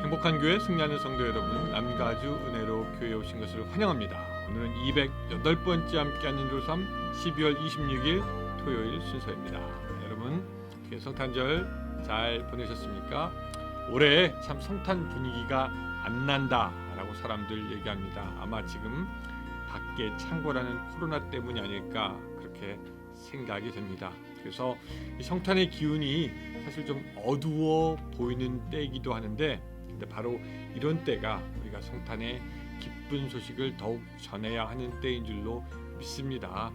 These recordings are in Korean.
행복한 교회 승리하는 성도 여러분, 남가주 은혜로 교회에 오신 것을 환영합니다. 오늘은 208번째 함께하는 조삼 12월 26일 토요일 순서입니다. 여러분 성탄절 잘 보내셨습니까? 올해 참 성탄 분위기가 안 난다라고 사람들 얘기합니다. 아마 지금 밖에 창궐하는 코로나 때문이 아닐까 그렇게 생각이 됩니다. 그래서 이 성탄의 기운이 사실 좀 어두워 보이는 때이기도 하는데, 근데 바로 이런 때가 우리가 성탄의 기쁜 소식을 더욱 전해야 하는 때인 줄로 믿습니다.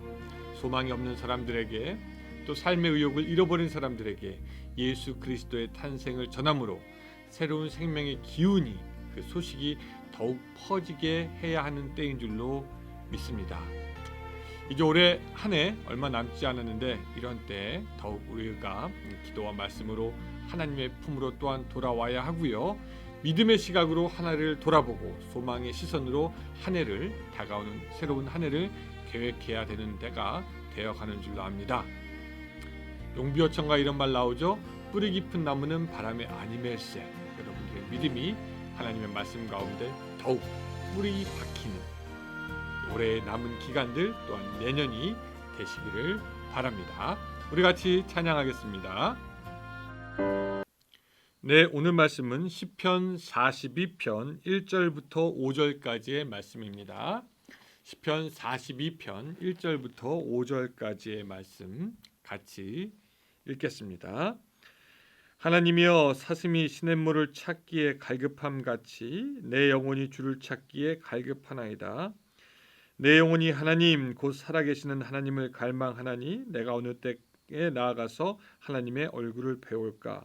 소망이 없는 사람들에게, 또 삶의 의욕을 잃어버린 사람들에게 예수 그리스도의 탄생을 전함으로 새로운 생명의 기운이, 그 소식이 더욱 퍼지게 해야 하는 때인 줄로 믿습니다. 이제 올해 한 해 얼마 남지 않았는데, 이런 때 더욱 우리가 기도와 말씀으로 하나님의 품으로 또한 돌아와야 하고요. 믿음의 시각으로 하나를 돌아보고 소망의 시선으로 한 해를, 다가오는 새로운 한 해를 계획해야 되는 때가 되어가는 줄로 압니다. 용비어천가 이런 말 나오죠. 뿌리 깊은 나무는 바람에 아니멜세. 여러분들의 믿음이 하나님의 말씀 가운데 더욱 뿌리 박히는 올해 남은 기간들 또한 내년이 되시기를 바랍니다. 우리 같이 찬양하겠습니다. 네, 오늘 말씀은 시편 42편 1절부터 5절까지의 말씀입니다. 시편 42편 1절부터 5절까지의 말씀 같이 읽겠습니다. 하나님이여, 사슴이 시냇물을 찾기에 갈급함같이 내 영혼이 주를 찾기에 갈급하나이다. 내 영혼이 하나님 곧 살아계시는 하나님을 갈망하나니 내가 어느 때에 나아가서 하나님의 얼굴을 배울까.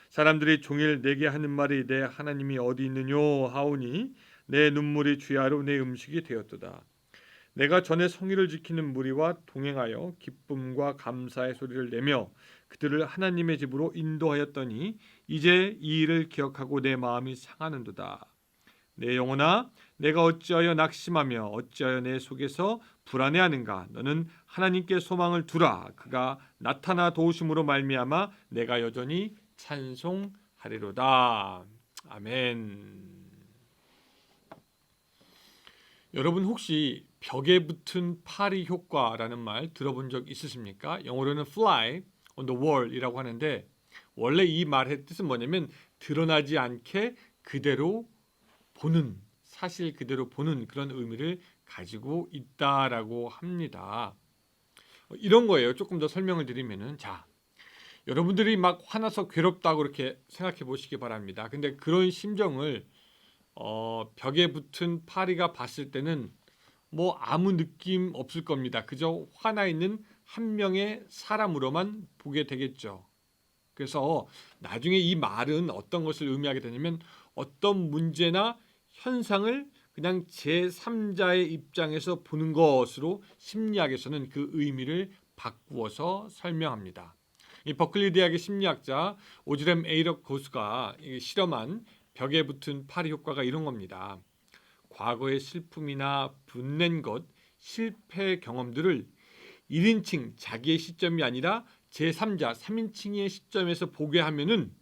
사람들이 종일 내게 하는 말이 내 하나님이 어디 있느뇨 하오니 내 눈물이 주야로 내 음식이 되었도다. 내가 전에 성의를 지키는 무리와 동행하여 기쁨과 감사의 소리를 내며 그들을 하나님의 집으로 인도하였더니 이제 이 일을 기억하고 내 마음이 상하는도다. 내 영혼아, 내가 어찌하여 낙심하며 어찌하여 내 속에서 불안해하는가. 너는 하나님께 소망을 두라. 그가 나타나 도우심으로 말미암아 내가 여전히 찬송하리로다. 아멘. 여러분 혹시 벽에 붙은 파리 효과라는 말 들어본 적 있으십니까? 영어로는 fly on the wall이라고 하는데, 원래 이 말의 뜻은 뭐냐면 드러나지 않게 그대로 보는, 사실 그대로 보는 그런 의미를 가지고 있다라고 합니다. 이런 거예요. 조금 더 설명을 드리면은, 자, 여러분들이 막 화나서 괴롭다고 그렇게 생각해 보시기 바랍니다. 근데 그런 심정을 벽에 붙은 파리가 봤을 때는 뭐 아무 느낌 없을 겁니다. 그저 화나 있는 한 명의 사람으로만 보게 되겠죠. 그래서 나중에 이 말은 어떤 것을 의미하게 되냐면, 어떤 문제나 현상을 그냥 제3자의 입장에서 보는 것으로 심리학에서는 그 의미를 바꾸어서 설명합니다. 이 버클리 대학의 심리학자 오즈렘 에이럭 고스가 실험한 벽에 붙은 파리 효과가 이런 겁니다. 과거의 슬픔이나 분낸 것, 실패 경험들을 1인칭 자기의 시점이 아니라 제3자 3인칭의 시점에서 보게 하면은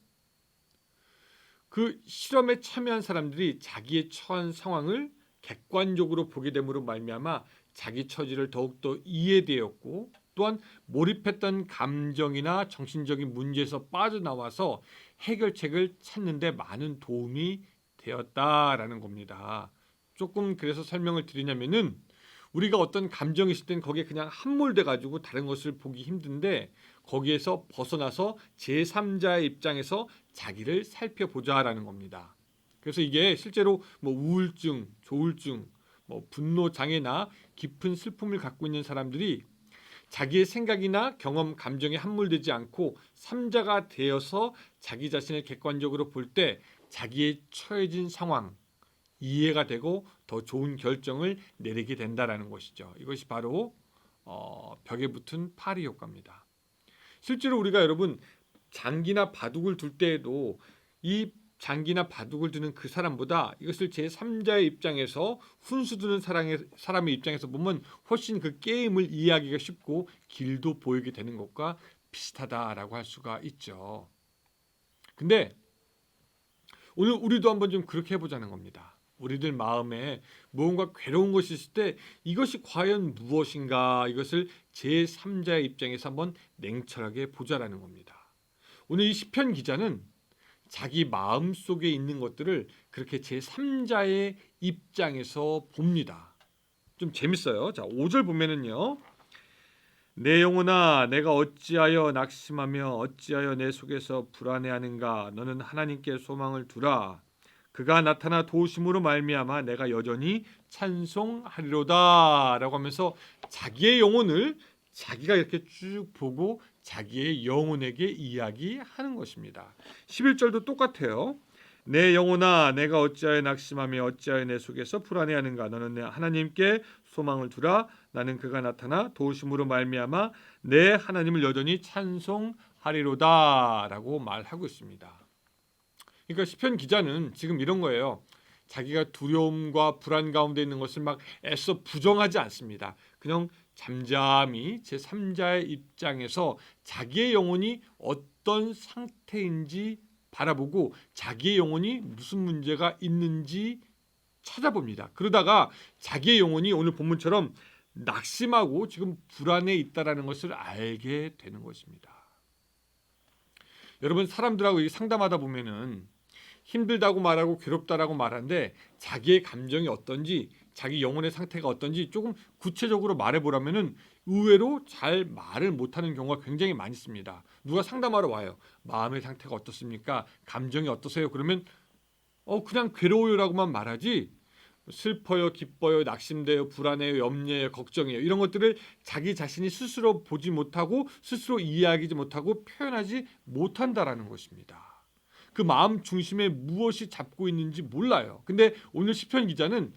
그 실험에 참여한 사람들이 자기의 처한 상황을 객관적으로 보게 됨으로 말미암아 자기 처지를 더욱더 이해되었고, 또한 몰입했던 감정이나 정신적인 문제에서 빠져나와서 해결책을 찾는 데 많은 도움이 되었다라는 겁니다. 조금 그래서 설명을 드리냐면은, 우리가 어떤 감정이 있을 땐 거기에 그냥 함몰돼 가지고 다른 것을 보기 힘든데, 거기에서 벗어나서 제3자의 입장에서 자기를 살펴보자라는 겁니다. 그래서 이게 실제로 뭐 우울증, 조울증, 뭐 분노 장애나 깊은 슬픔을 갖고 있는 사람들이 자기의 생각이나 경험, 감정에 함몰되지 않고 3자가 되어서 자기 자신을 객관적으로 볼 때 자기의 처해진 상황, 이해가 되고 더 좋은 결정을 내리게 된다라는 것이죠. 이것이 바로 벽에 붙은 파리 효과입니다. 실제로 우리가 여러분 장기나 바둑을 둘 때에도 이 장기나 바둑을 두는 그 사람보다 이것을 제3자의 입장에서 훈수 두는 사람의 입장에서 보면 훨씬 그 게임을 이해하기가 쉽고 길도 보이게 되는 것과 비슷하다라고 할 수가 있죠. 근데 오늘 우리도 한번 좀 그렇게 해보자는 겁니다. 우리들 마음에 무언가 괴로운 것이 있을 때 이것이 과연 무엇인가, 이것을 제3자의 입장에서 한번 냉철하게 보자라는 겁니다. 오늘 이 시편 기자는 자기 마음 속에 있는 것들을 그렇게 제3자의 입장에서 봅니다. 좀 재밌어요. 자, 5절 보면은요. 내 영혼아, 내가 어찌하여 낙심하며 어찌하여 내 속에서 불안해하는가? 너는 하나님께 소망을 두라. 그가 나타나 도우심으로 말미암아 내가 여전히 찬송하리로다라고 하면서 자기의 영혼을 자기가 이렇게 쭉 보고 자기의 영혼에게 이야기하는 것입니다. 11절도 똑같아요. 내 영혼아, 내가 어찌하여 낙심하며 어찌하여 내 속에서 불안해하는가? 너는 내 하나님께 소망을 두라. 나는 그가 나타나 도우심으로 말미암아 내 하나님을 여전히 찬송하리로다라고 말하고 있습니다. 그러니까 시편 기자는 지금 이런 거예요. 자기가 두려움과 불안 가운데 있는 것을 막 애써 부정하지 않습니다. 그냥 잠잠히 제3자의 입장에서 자기의 영혼이 어떤 상태인지 바라보고 자기의 영혼이 무슨 문제가 있는지 찾아봅니다. 그러다가 자기의 영혼이 오늘 본문처럼 낙심하고 지금 불안해 있다라는 것을 알게 되는 것입니다. 여러분, 사람들하고 상담하다 보면은 힘들다고 말하고 괴롭다라고 말하는데 자기의 감정이 어떤지, 자기 영혼의 상태가 어떤지 조금 구체적으로 말해보라면은 의외로 잘 말을 못하는 경우가 굉장히 많이 있습니다. 누가 상담하러 와요. 마음의 상태가 어떻습니까? 감정이 어떠세요? 그러면 그냥 괴로워요라고만 말하지, 슬퍼요, 기뻐요, 낙심돼요, 불안해요, 염려해요, 걱정해요, 이런 것들을 자기 자신이 스스로 보지 못하고 스스로 이해하지 못하고 표현하지 못한다라는 것입니다. 그 마음 중심에 무엇이 잡고 있는지 몰라요. 근데 오늘 시편 기자는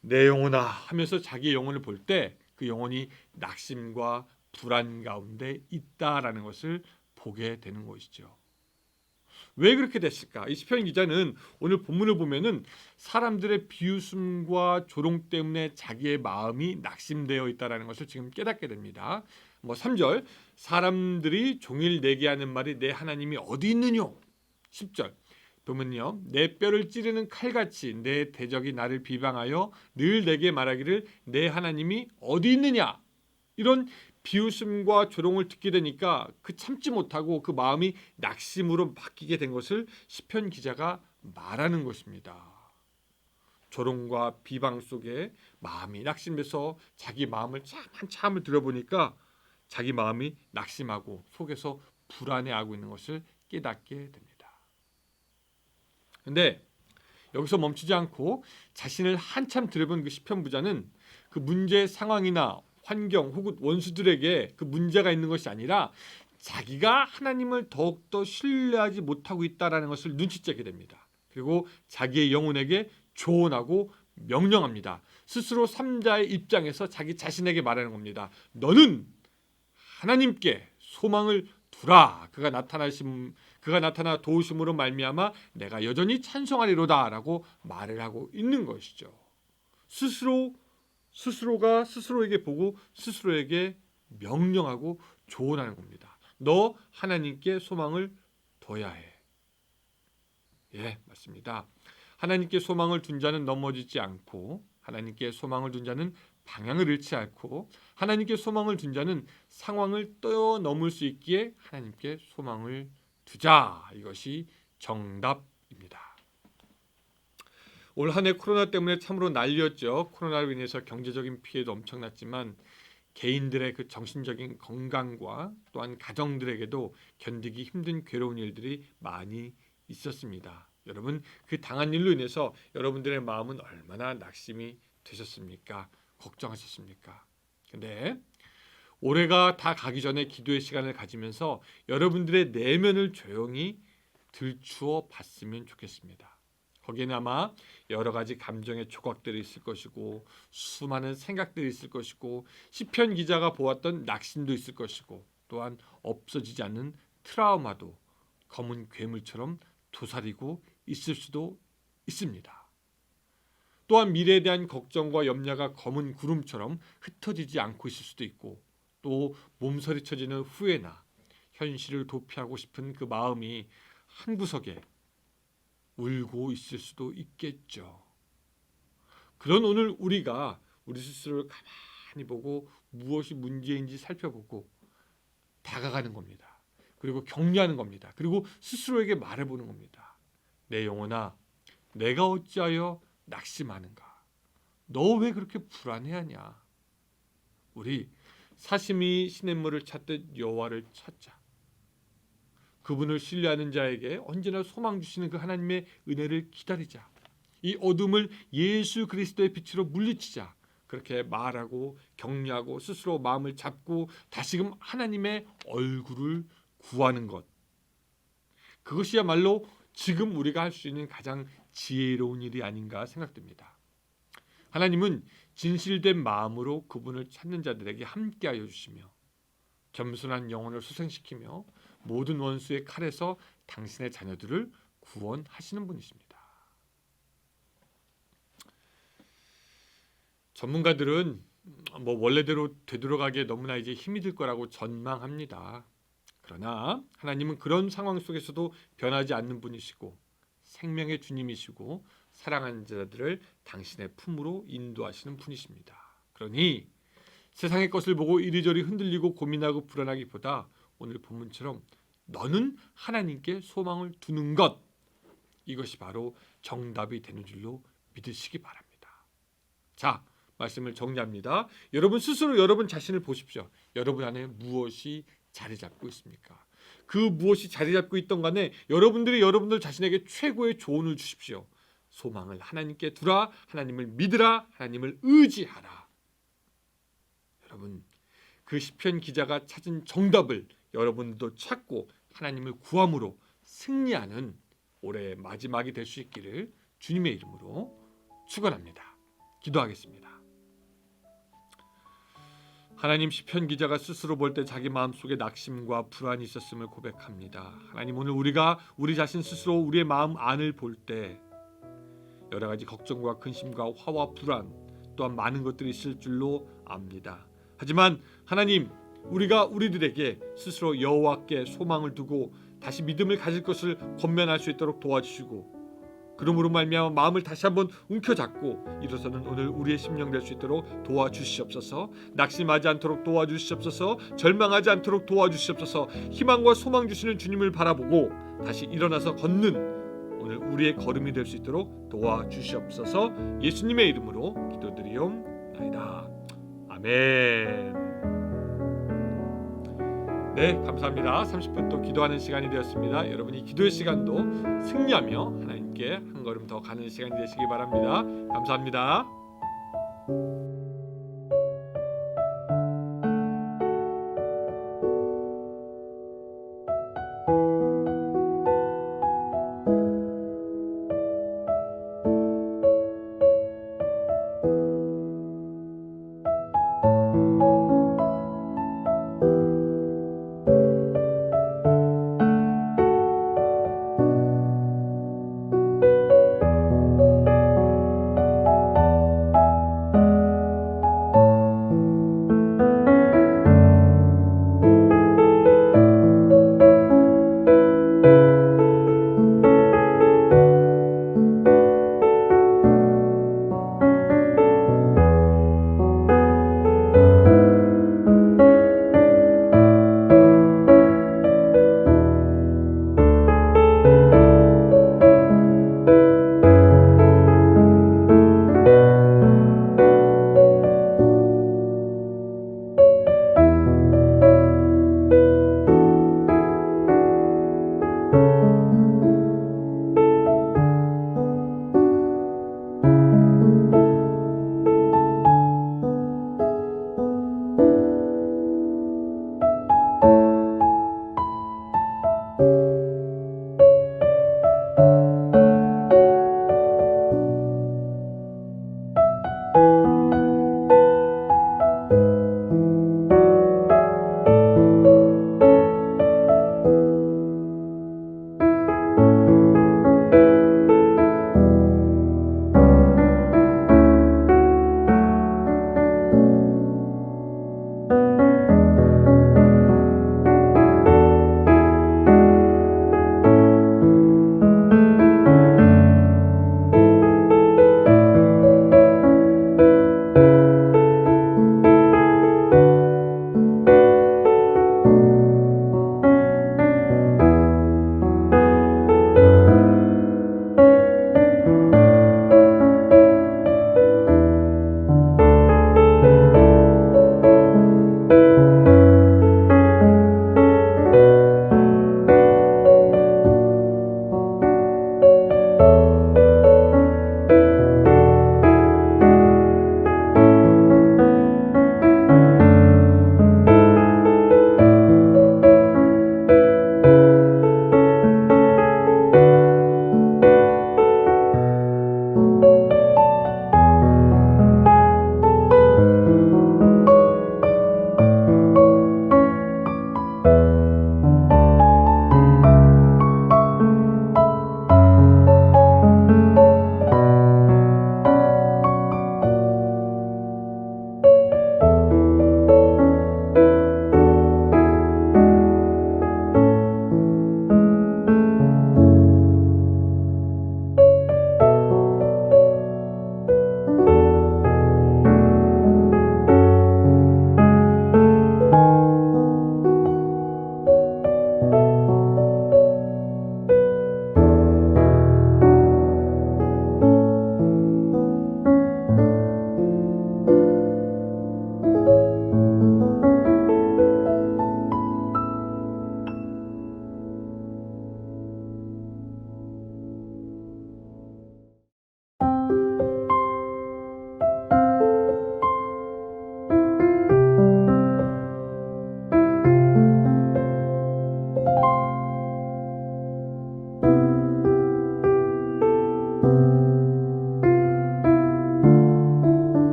내 영혼아 하면서 자기의 영혼을 볼 때 그 영혼이 낙심과 불안 가운데 있다라는 것을 보게 되는 것이죠. 왜 그렇게 됐을까? 이 시편 기자는 오늘 본문을 보면은 사람들의 비웃음과 조롱 때문에 자기의 마음이 낙심되어 있다라는 것을 지금 깨닫게 됩니다. 3절, 사람들이 종일 내게 하는 말이 내 하나님이 어디 있느냐? 10절 보면요, 내 뼈를 찌르는 칼같이 내 대적이 나를 비방하여 늘 내게 말하기를 내 하나님이 어디 있느냐? 이런 비웃음과 조롱을 듣게 되니까 그 참지 못하고 그 마음이 낙심으로 바뀌게 된 것을 시편 기자가 말하는 것입니다. 조롱과 비방 속에 마음이 낙심돼서 자기 마음을 한참을 들어보니까 자기 마음이 낙심하고 속에서 불안해하고 있는 것을 깨닫게 됩니다. 근데 여기서 멈추지 않고 자신을 한참 들여본 그 시편 부자는 그 문제 상황이나 환경 혹은 원수들에게 그 문제가 있는 것이 아니라 자기가 하나님을 더욱더 신뢰하지 못하고 있다는 것을 눈치채게 됩니다. 그리고 자기의 영혼에게 조언하고 명령합니다. 스스로 3자의 입장에서 자기 자신에게 말하는 겁니다. 너는 하나님께 소망을 두라. 그가 나타나 도우심으로 말미암아 내가 여전히 찬송하리로다라고 말을 하고 있는 것이죠. 스스로가 스스로에게 보고 스스로에게 명령하고 조언하는 겁니다. 너 하나님께 소망을 둬야 해. 예, 맞습니다. 하나님께 소망을 둔 자는 넘어지지 않고, 하나님께 소망을 둔 자는 방향을 잃지 않고, 하나님께 소망을 둔 자는 상황을 뛰어넘을 수 있기에 하나님께 소망을 두자. 이것이 정답입니다. 올 한 해 코로나 때문에 참으로 난리였죠. 코로나로 인해서 경제적인 피해도 엄청났지만 개인들의 그 정신적인 건강과 또한 가정들에게도 견디기 힘든 괴로운 일들이 많이 있었습니다. 여러분, 그 당한 일로 인해서 여러분들의 마음은 얼마나 낙심이 되셨습니까? 걱정하셨습니까? 근데 올해가 다 가기 전에 기도의 시간을 가지면서 여러분들의 내면을 조용히 들추어 봤으면 좋겠습니다. 거기에는 아마 여러 가지 감정의 조각들이 있을 것이고 수많은 생각들이 있을 것이고 시편 기자가 보았던 낙심도 있을 것이고 또한 없어지지 않는 트라우마도 검은 괴물처럼 도사리고 있을 수도 있습니다. 또한 미래에 대한 걱정과 염려가 검은 구름처럼 흩어지지 않고 있을 수도 있고 또 몸서리쳐지는 후회나 현실을 도피하고 싶은 그 마음이 한 구석에 울고 있을 수도 있겠죠. 그런 오늘 우리가 우리 스스로를 가만히 보고 무엇이 문제인지 살펴보고 다가가는 겁니다. 그리고 격려하는 겁니다. 그리고 스스로에게 말해보는 겁니다. 내 영혼아, 내가 어찌하여 낙심하는가? 너 왜 그렇게 불안해하냐? 우리 사심이 시냇물을 찾듯 여호와를 찾자. 그분을 신뢰하는 자에게 언제나 소망 주시는 그 하나님의 은혜를 기다리자. 이 어둠을 예수 그리스도의 빛으로 물리치자. 그렇게 말하고 격려하고 스스로 마음을 잡고 다시금 하나님의 얼굴을 구하는 것. 그것이야말로 지금 우리가 할 수 있는 가장 지혜로운 일이 아닌가 생각됩니다. 하나님은 진실된 마음으로 그분을 찾는 자들에게 함께하여 주시며 겸손한 영혼을 수생시키며 모든 원수의 칼에서 당신의 자녀들을 구원하시는 분이십니다. 전문가들은 원래대로 되돌아가기에 너무나 이제 힘이 들 거라고 전망합니다. 그러나 하나님은 그런 상황 속에서도 변하지 않는 분이시고 생명의 주님이시고 사랑하는 자들을 당신의 품으로 인도하시는 분이십니다. 그러니 세상의 것을 보고 이리저리 흔들리고 고민하고 불안하기보다 오늘 본문처럼 너는 하나님께 소망을 두는 것, 이것이 바로 정답이 되는 줄로 믿으시기 바랍니다. 자, 말씀을 정리합니다. 여러분 스스로 여러분 자신을 보십시오. 여러분 안에 무엇이 자리 잡고 있습니까? 그 무엇이 자리 잡고 있던 간에 여러분들이 여러분들 자신에게 최고의 조언을 주십시오. 소망을 하나님께 두라, 하나님을 믿으라, 하나님을 의지하라. 여러분, 그 시편 기자가 찾은 정답을 여러분도 찾고 하나님을 구함으로 승리하는 올해의 마지막이 될 수 있기를 주님의 이름으로 축원합니다. 기도하겠습니다. 하나님, 시편 기자가 스스로 볼 때 자기 마음속에 낙심과 불안이 있었음을 고백합니다. 하나님, 오늘 우리가 우리 자신 스스로 우리의 마음 안을 볼 때 여러 가지 걱정과 근심과 화와 불안 또한 많은 것들이 있을 줄로 압니다. 하지만 하나님, 우리가 우리들에게 스스로 여호와께 소망을 두고 다시 믿음을 가질 것을 권면할 수 있도록 도와주시고 그러므로 말미암아 마음을 다시 한번 움켜잡고 일어서는 오늘 우리의 심령 될 수 있도록 도와주시옵소서. 낙심하지 않도록 도와주시옵소서. 절망하지 않도록 도와주시옵소서. 희망과 소망 주시는 주님을 바라보고 다시 일어나서 걷는 오늘 우리의 걸음이 될 수 있도록 도와주시옵소서. 예수님의 이름으로 기도드리옵나이다. 아멘. 네, 감사합니다. 30분 또 기도하는 시간이 되었습니다. 여러분이 기도의 시간도 승리하며 하나님께 한 걸음 더 가는 시간이 되시기 바랍니다. 감사합니다.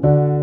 감사합니다.